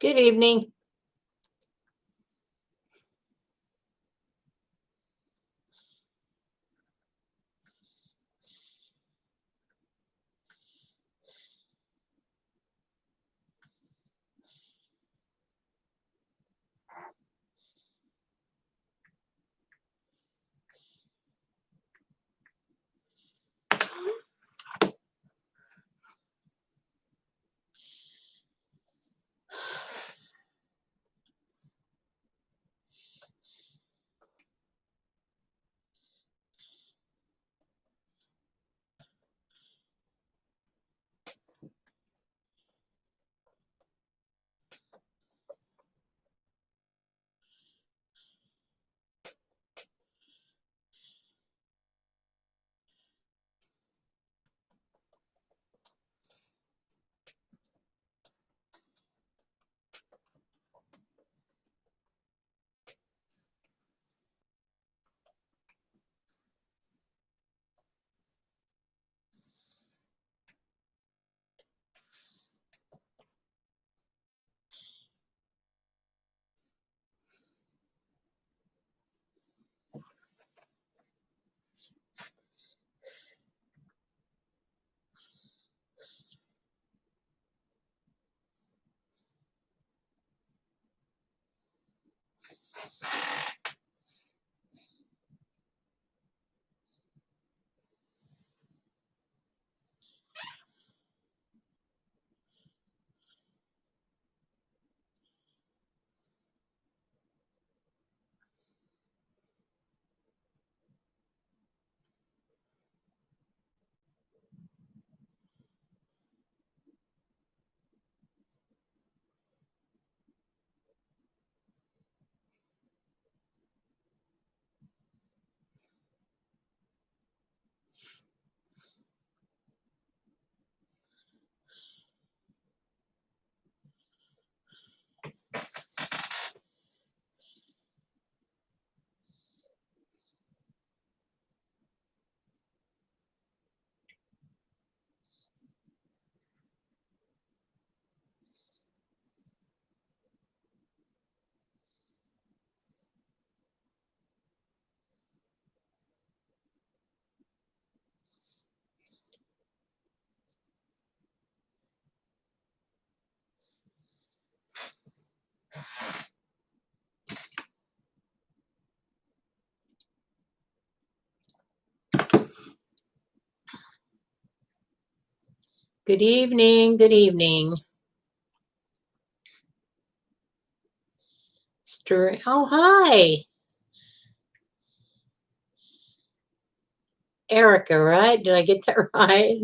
Good evening. Good evening. Good evening. Oh, hi. Erica, right? Did I get that right?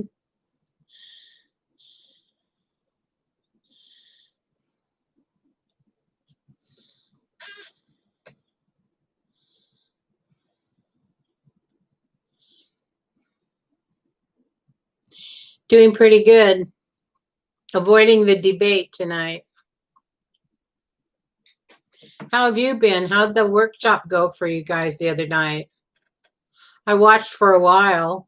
Doing pretty good. Avoiding the debate tonight. How have you been? How'd the workshop go for you guys the other night? I watched for a while.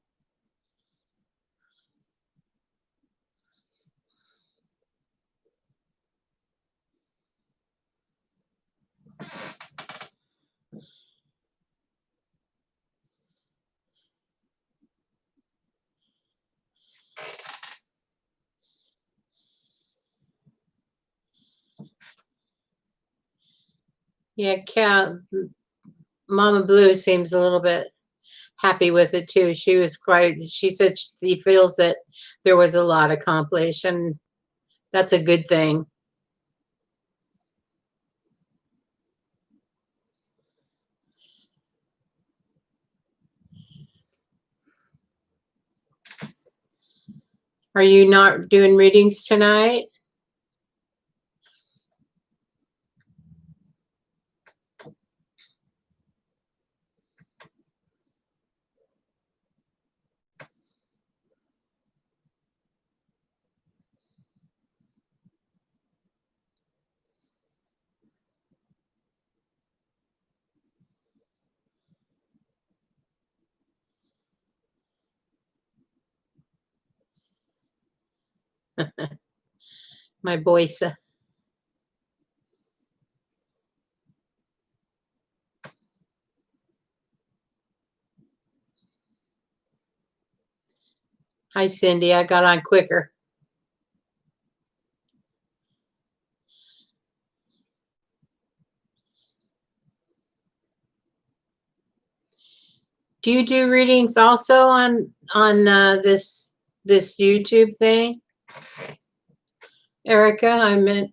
Yeah, Mama Blue seems a little bit happy with it too. She said she feels that there was a lot accomplished, and that's a good thing. Are you not doing readings tonight? My voice. Hi, Cindy. I got on quicker. Do you do readings also on this YouTube thing, Erica?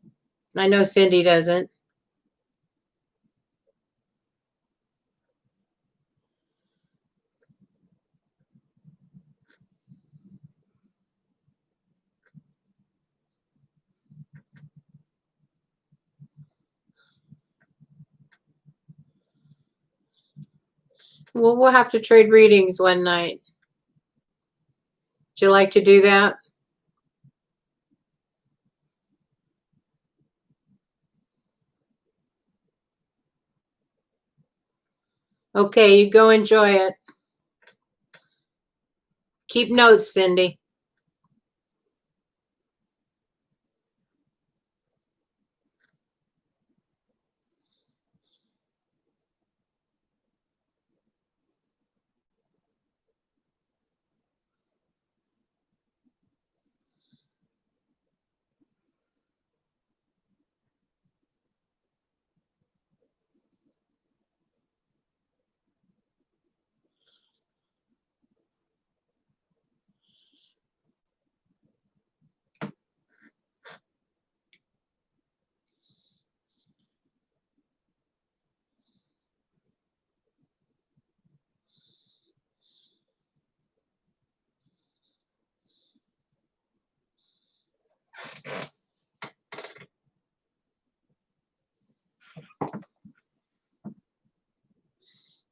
I know Cindy doesn't. Well, we'll have to trade readings one night. Would you like to do that? Okay, you go enjoy it. Keep notes, Cindy.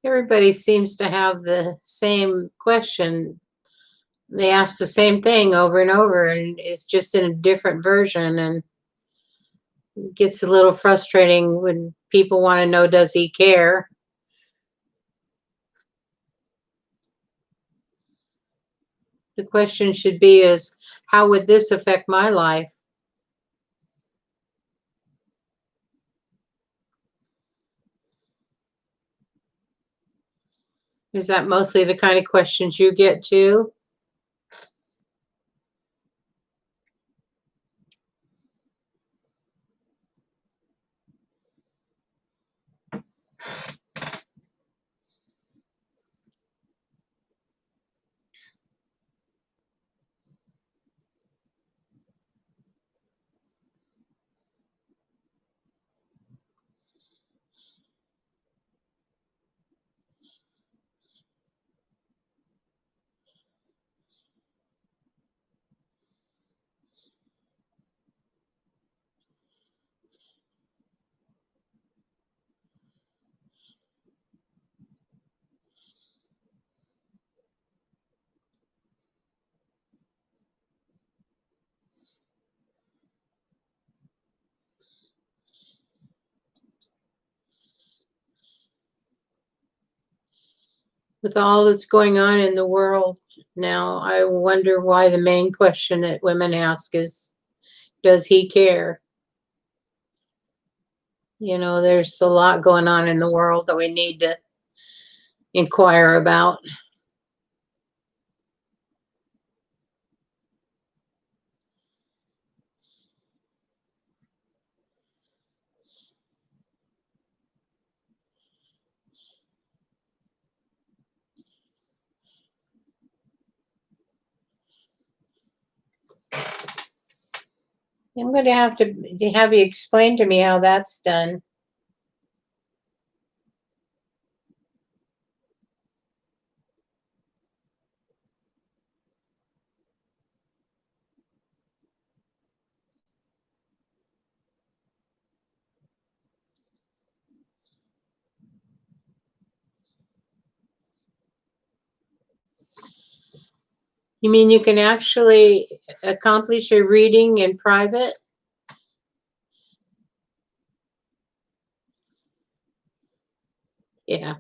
Everybody seems to have the same question. They ask the same thing over and over, and it's just in a different version, and it gets a little frustrating when people want to know, does he care? The question should be is, how would this affect my life? Is that mostly the kind of questions you get too? With all that's going on in the world now, I wonder why the main question that women ask is, does he care? You know, there's a lot going on in the world that we need to inquire about. I'm going to have you explain to me how that's done. You mean you can actually accomplish a reading in private? Yeah.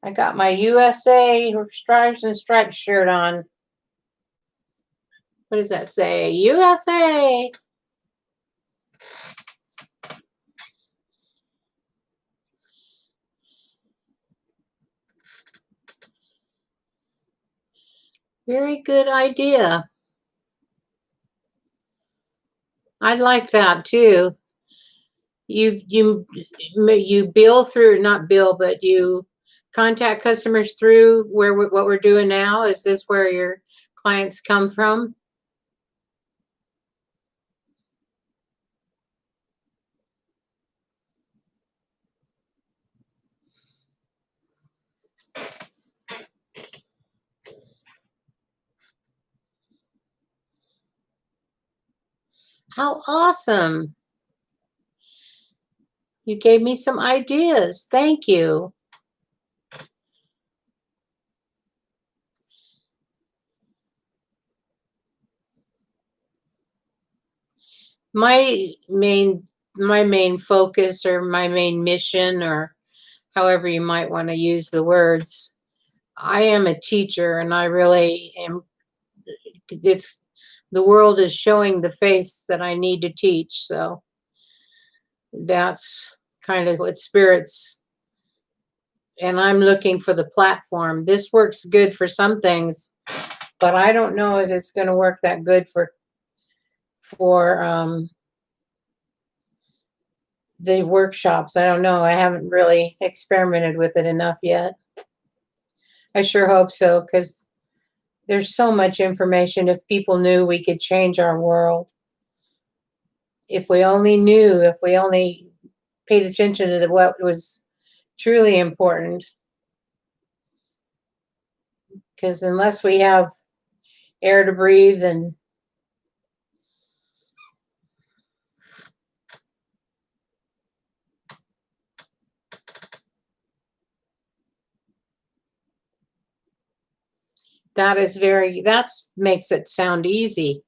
I got my USA Stripes and Stripes shirt on. What does that say? USA! Very good idea. I like that too. You bill through, not bill, but you contact customers through what we're doing now. Is this where your clients come from? How awesome. You gave me some ideas. Thank you. My main my main focus or my main mission or however you might want to use the words. I am a teacher and I really am it's the world is showing the face that I need to teach. So that's kind of what spirits and I'm looking for the platform. This works good for some things, but I don't know if it's going to work that good for the workshops. I don't know. I haven't really experimented with it enough yet. I sure hope so because there's so much information. If people knew, we could change our world. If we only knew, if we only paid attention to what was truly important. Because unless we have air to breathe and that makes it sound easy.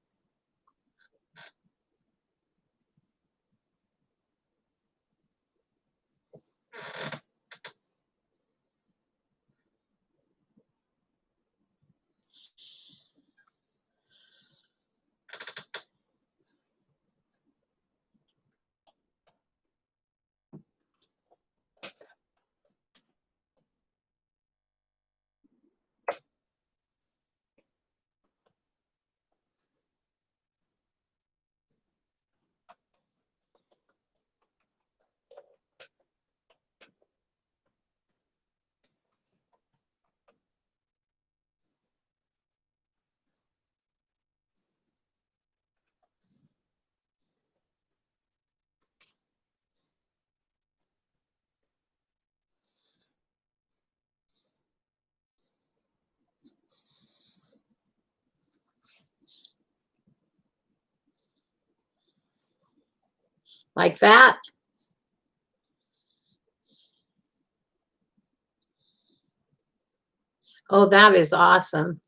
Like that. Oh, that is awesome.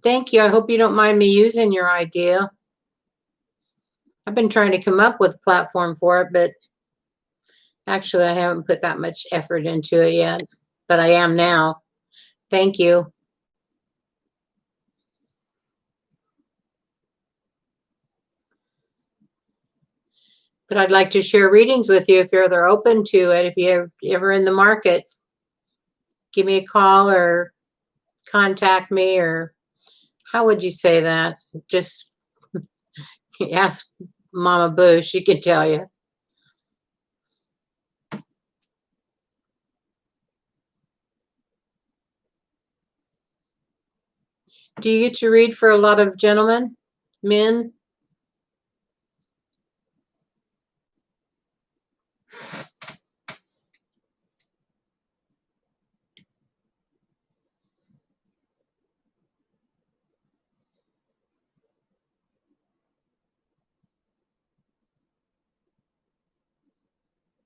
Thank you. I hope you don't mind me using your idea. I've been trying to come up with a platform for it, but actually I haven't put that much effort into it yet. But I am now. Thank you. But I'd like to share readings with you if you're they're open to it. If you're ever in the market, give me a call or contact me, or how would you say that? Just ask Mama Boo. She could tell you. Do you get to read for a lot of gentlemen, men?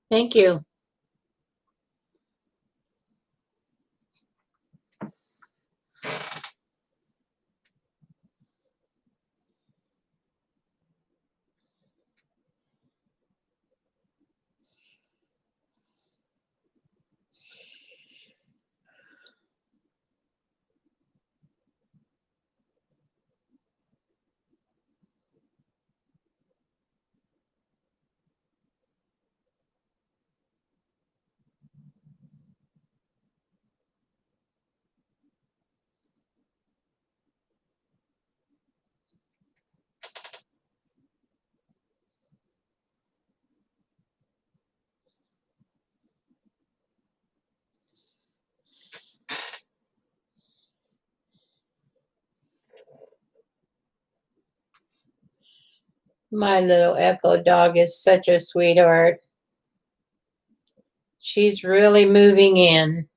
Thank you. My little Echo dog is such a sweetheart. She's really moving in.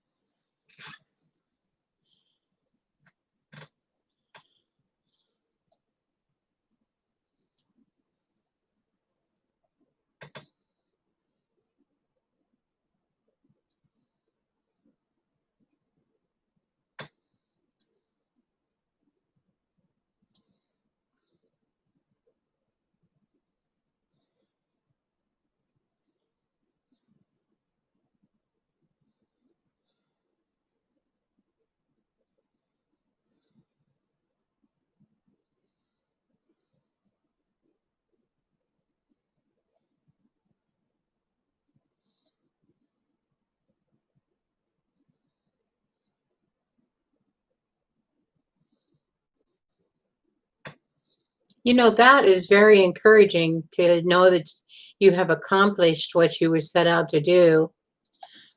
You know, that is very encouraging to know that you have accomplished what you were set out to do.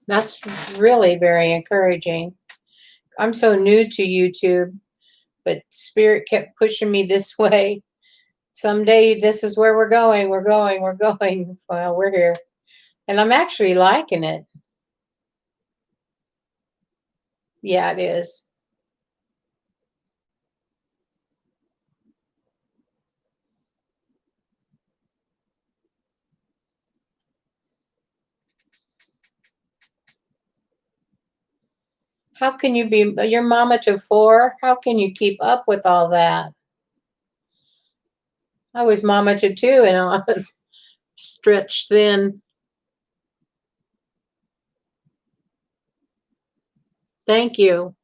That's really very encouraging. I'm so new to YouTube, but Spirit kept pushing me this way. Someday this is where we're going. We're going. We're going. Well, we're here. And I'm actually liking it. Yeah, it is. How can you be your mama to four? How can you keep up with all that? I was mama to two and stretched thin. Thank you.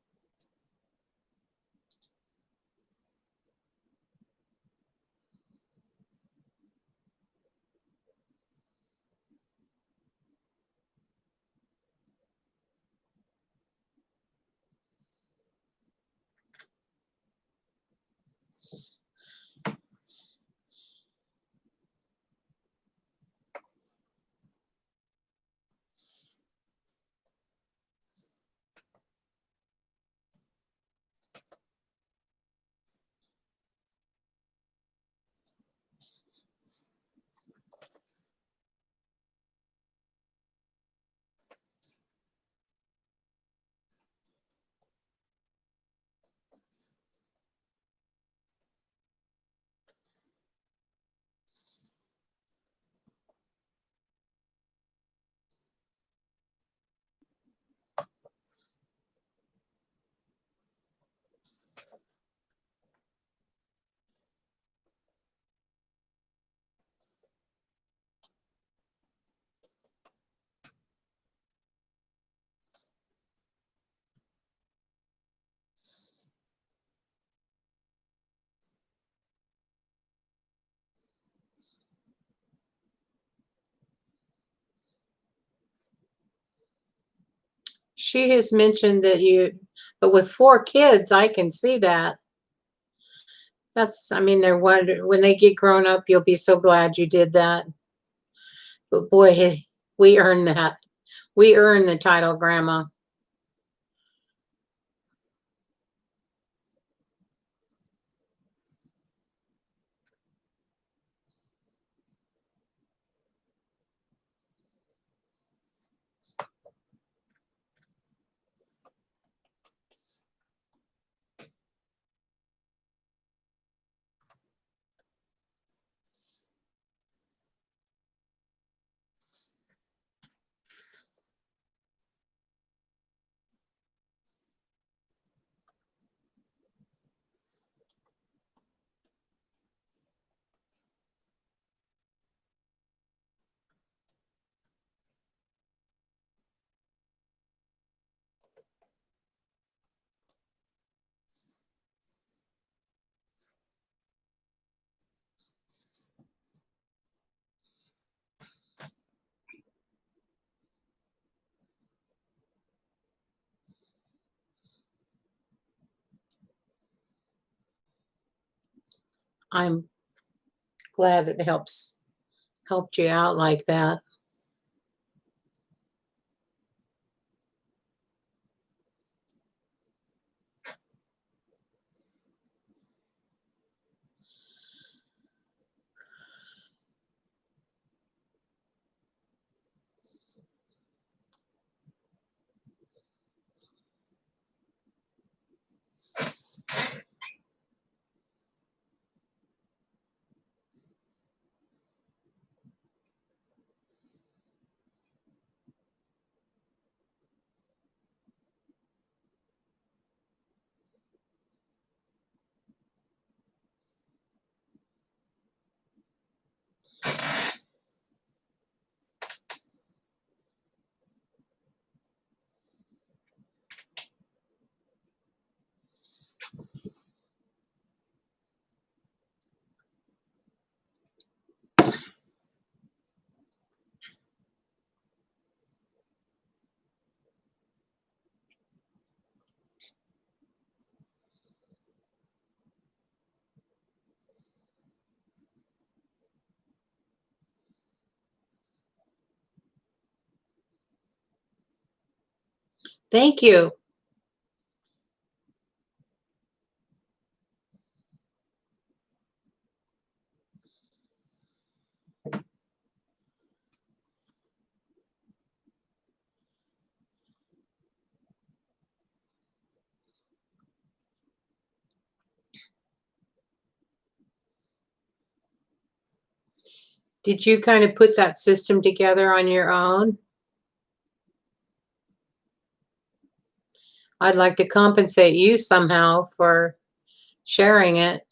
She has mentioned that but with four kids, I can see that. I mean, they're when they get grown up, you'll be so glad you did that. But boy, we earned that. We earned the title grandma. I'm glad it helped you out like that. Thank you. Did you kind of put that system together on your own? I'd like to compensate you somehow for sharing it.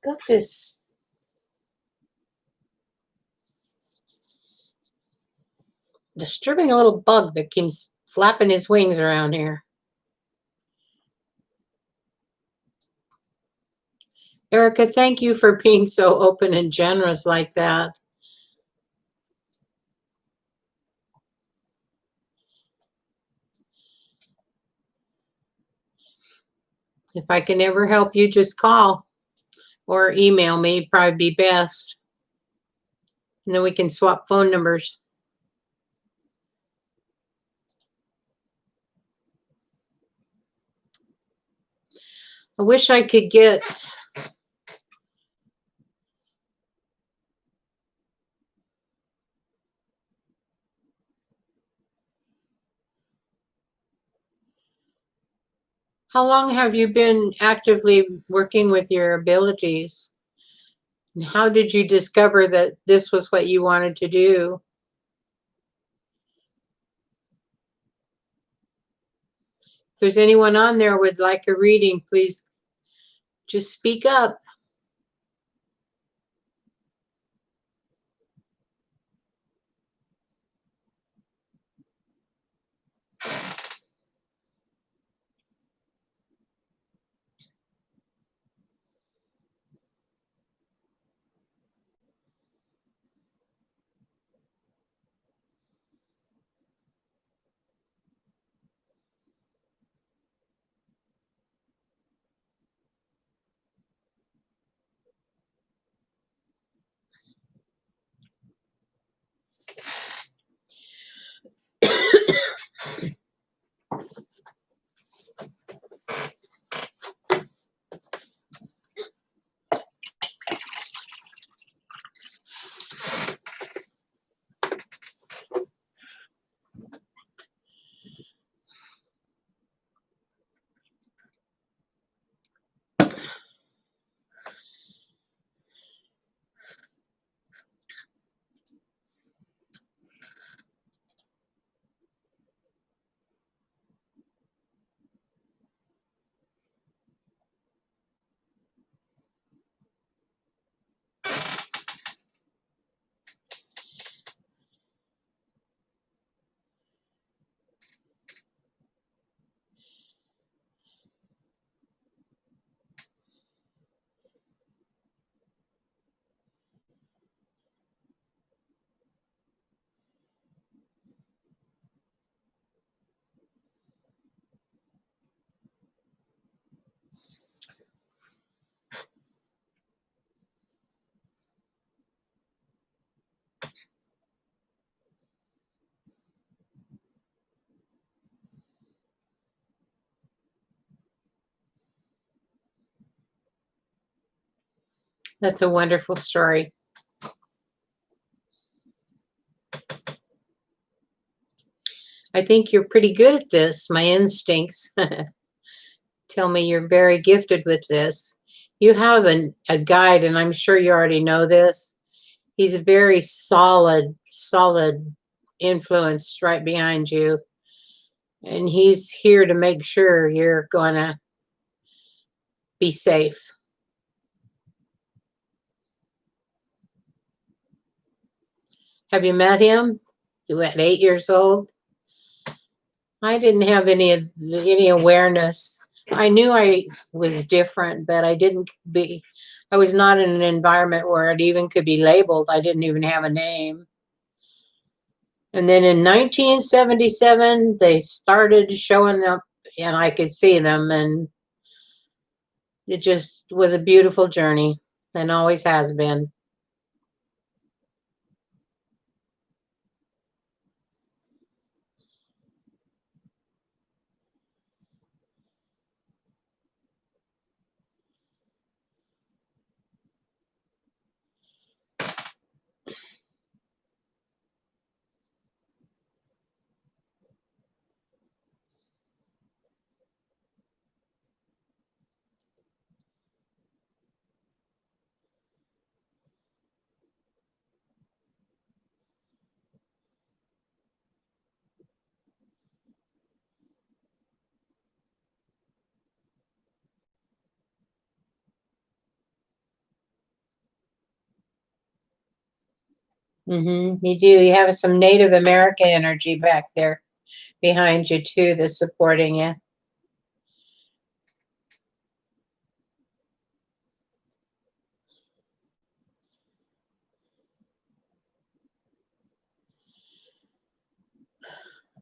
Got this disturbing little bug that keeps flapping his wings around here. Erica, thank you for being so open and generous like that. If I can ever help you, just call or email me, probably be best. And then we can swap phone numbers. I wish I could get How long have you been actively working with your abilities? And how did you discover that this was what you wanted to do? If there's anyone on there would like a reading, please just speak up. That's a wonderful story. I think you're pretty good at this, my instincts. tell me you're very gifted with this. You have a guide, and I'm sure you already know this. He's a very solid influence right behind you. And he's here to make sure you're going to be safe. Have you met him? You at 8 years old? I didn't have any awareness. I knew I was different, but I was not in an environment where it even could be labeled. I didn't even have a name. And then in 1977, they started showing up and I could see them, and it just was a beautiful journey and always has been. You do. You have some Native American energy back there behind you too that's supporting you.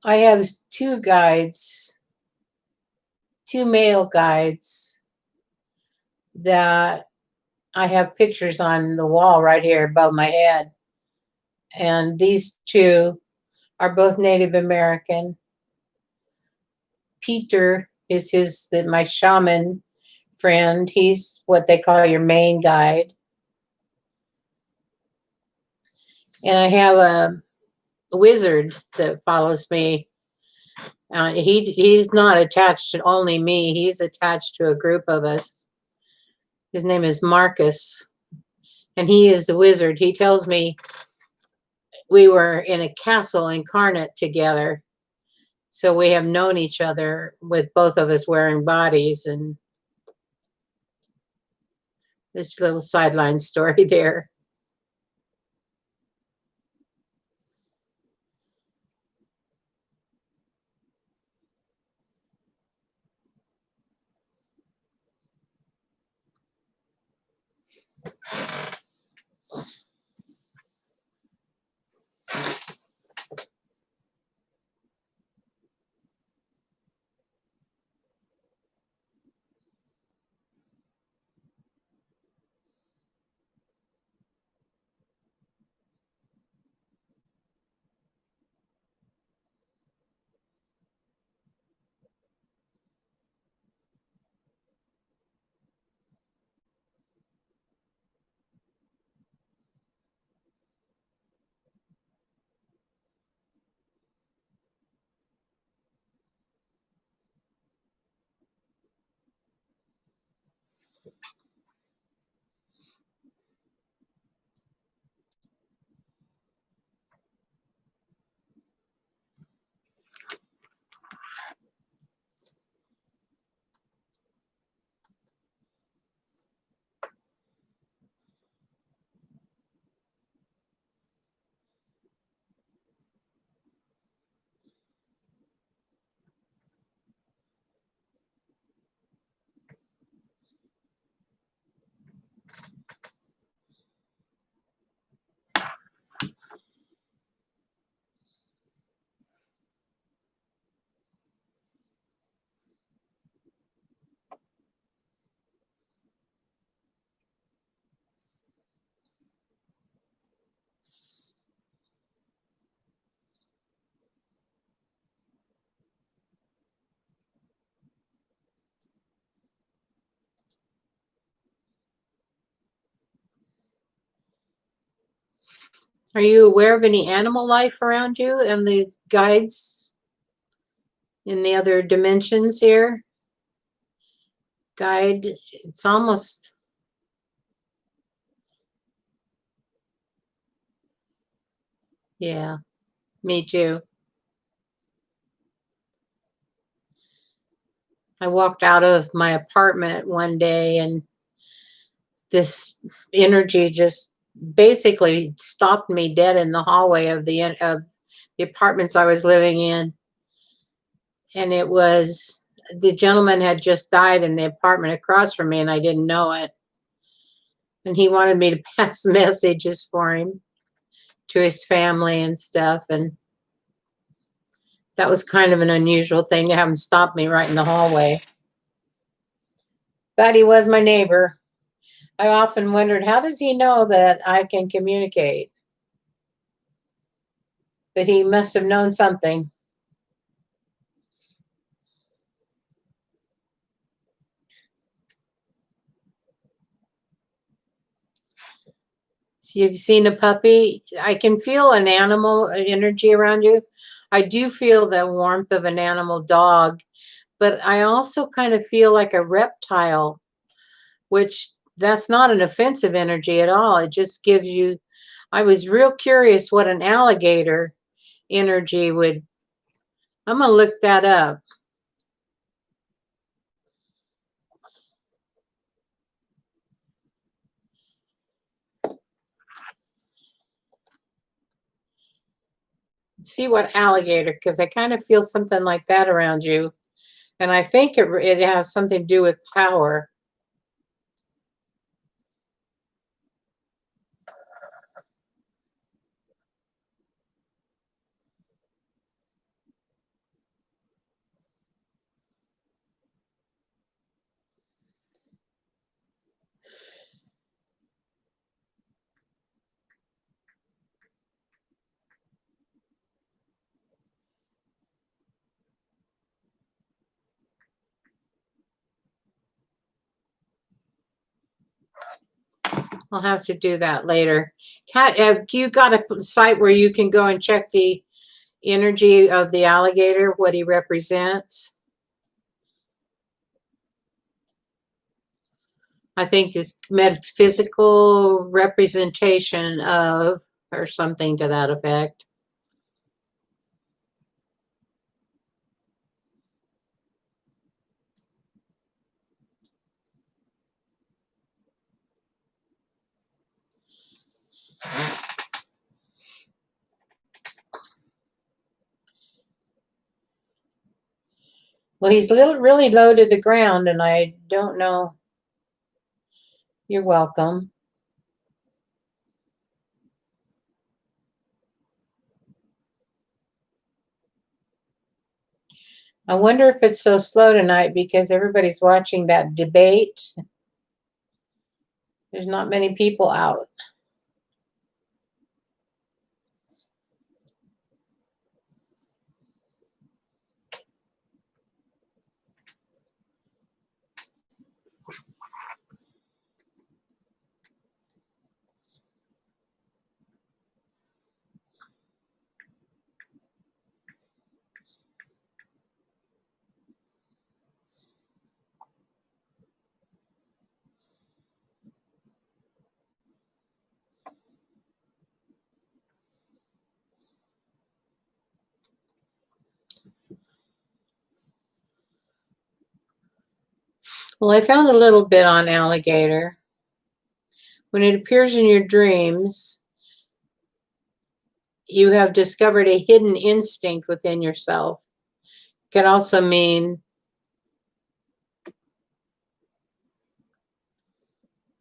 I have two guides, two male guides that I have pictures on the wall right here above my head. And these two are both Native American. Peter is my shaman friend. He's what they call your main guide. And I have a wizard that follows me. He's not attached to only me. He's attached to a group of us. His name is Marcus, and he is the wizard. He tells me we were in a castle incarnate together, so we have known each other with both of us wearing bodies, and this little sideline story there. Are you aware of any animal life around you and the guides in the other dimensions here? Guide, it's almost, yeah, me too. I walked out of my apartment one day and this energy just basically stopped me dead in the hallway of the apartments I was living in. And it was the gentleman had just died in the apartment across from me, and I didn't know it. And he wanted me to pass messages for him to his family and stuff. And that was kind of an unusual thing to have him stop me right in the hallway. But he was my neighbor. I often wondered, how does he know that I can communicate? But he must have known something. So you've seen a puppy. I can feel an animal energy around you. I do feel the warmth of an animal dog, but I also kind of feel like a reptile, which that's not an offensive energy at all. It just gives you, I was real curious what an alligator energy would, I'm going to look that up. See what alligator, because I kind of feel something like that around you. And I think it has something to do with power. I'll have to do that later. Kat, have you got a site where you can go and check the energy of the alligator, what he represents? I think it's metaphysical representation of, or something to that effect. Well, he's really low to the ground, and I don't know. You're welcome. I wonder if it's so slow tonight because everybody's watching that debate. There's not many people out. Well, I found a little bit on alligator. When it appears in your dreams, you have discovered a hidden instinct within yourself. It can also mean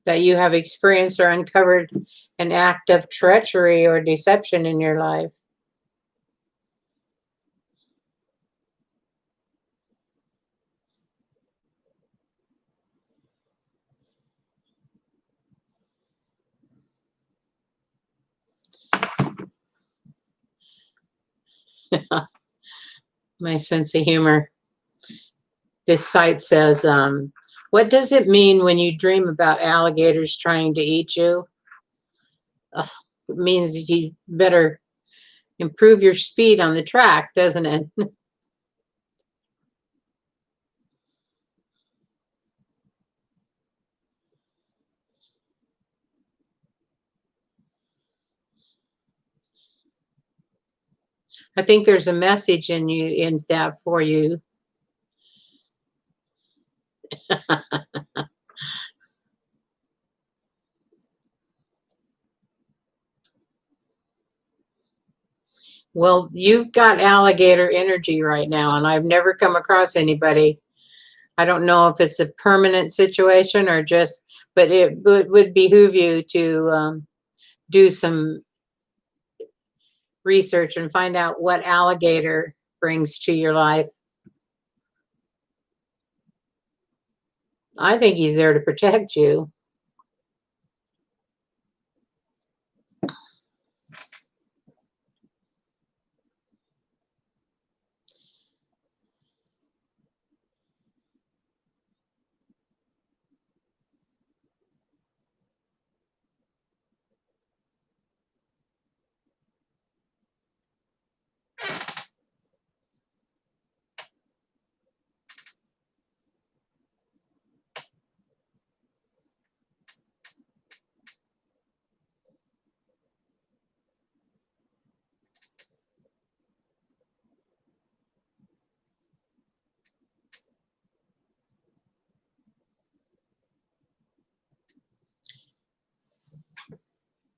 that you have experienced or uncovered an act of treachery or deception in your life. My sense of humor. This site says, what does it mean when you dream about alligators trying to eat you? Ugh, it means you better improve your speed on the track, doesn't it? I think there's a message in that for you. Well, you've got alligator energy right now, and I've never come across anybody. I don't know if it's a permanent situation or just, but it would behoove you to do some research and find out what alligator brings to your life. I think he's there to protect you.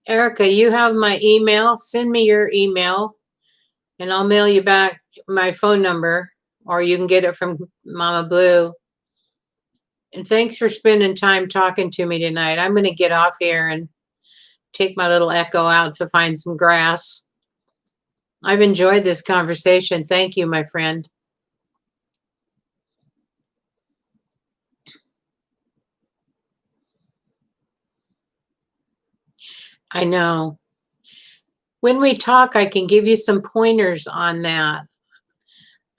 Erica, you have my email. Send me your email and I'll mail you back my phone number, or you can get it from Mama Blue. And thanks for spending time talking to me tonight. I'm going to get off here and take my little Echo out to find some grass. I've enjoyed this conversation. Thank you, my friend. I know. When we talk, I can give you some pointers on that.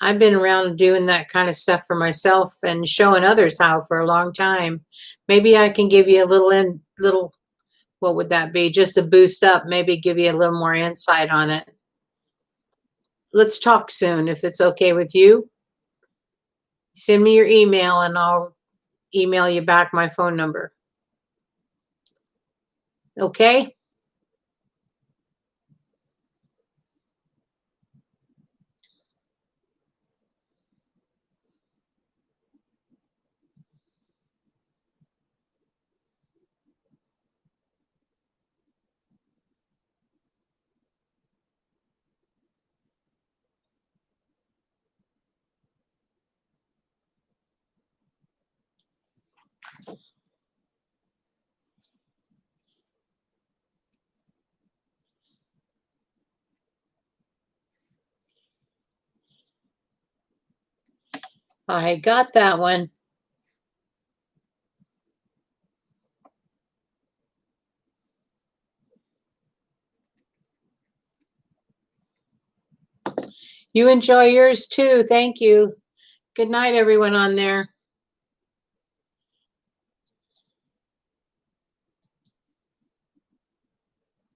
I've been around doing that kind of stuff for myself and showing others how for a long time. Maybe I can give you a little, what would that be? Just a boost up, maybe give you a little more insight on it. Let's talk soon if it's okay with you. Send me your email and I'll email you back my phone number. Okay? I got that one. You enjoy yours too. Thank you. Good night, everyone on there.